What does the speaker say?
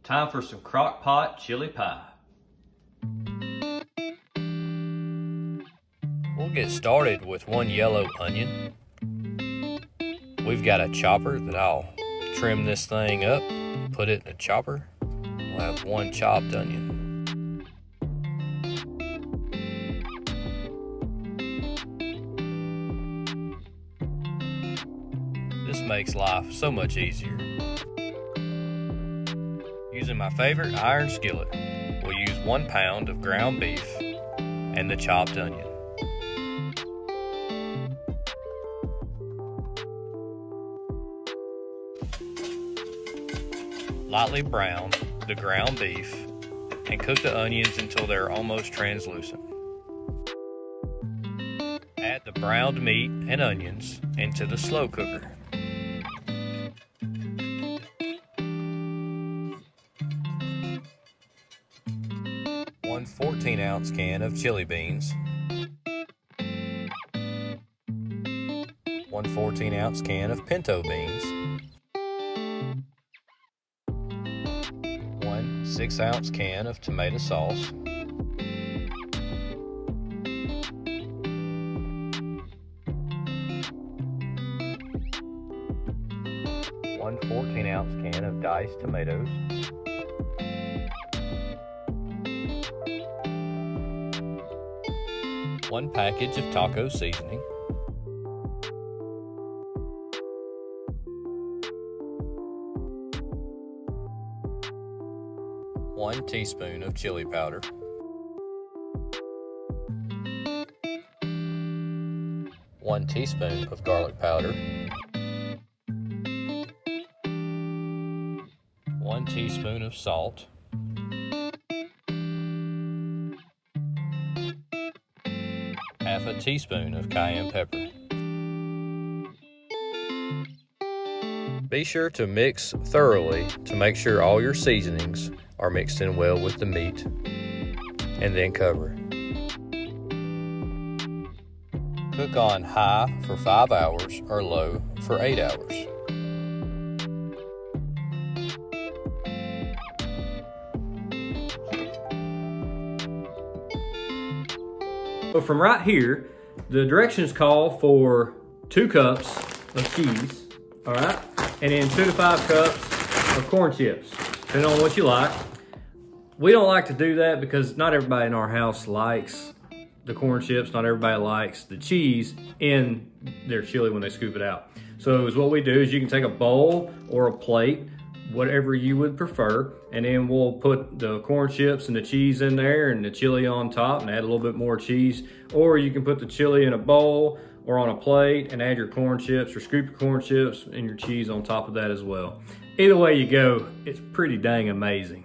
Time for some crock pot chili pie. We'll get started with one yellow onion. We've got a chopper that I'll trim this thing up, put it in a chopper. We'll have one chopped onion. This makes life so much easier. Using my favorite iron skillet, we'll use 1 pound of ground beef and the chopped onion. Lightly brown the ground beef and cook the onions until they're almost translucent. Add the browned meat and onions into the slow cooker. One 14-ounce can of chili beans, 1 14-ounce can of pinto beans, 1 6-ounce can of tomato sauce, 1 14-ounce can of diced tomatoes, 1 package of taco seasoning, 1 teaspoon of chili powder, 1 teaspoon of garlic powder, 1 teaspoon of salt, half a teaspoon of cayenne pepper. Be sure to mix thoroughly to make sure all your seasonings are mixed in well with the meat, and then cover. Cook on high for 5 hours or low for 8 hours. So from right here, the directions call for 2 cups of cheese, all right? And then 2 to 5 cups of corn chips, depending on what you like. We don't like to do that because not everybody in our house likes the corn chips. Not everybody likes the cheese in their chili when they scoop it out. So what we do is you can take a bowl or a plate, whatever you would prefer, and then we'll put the corn chips and the cheese in there and the chili on top and add a little bit more cheese. Or you can put the chili in a bowl or on a plate and add your corn chips, or scoop your corn chips and your cheese on top of that as well. Either way you go, it's pretty dang amazing.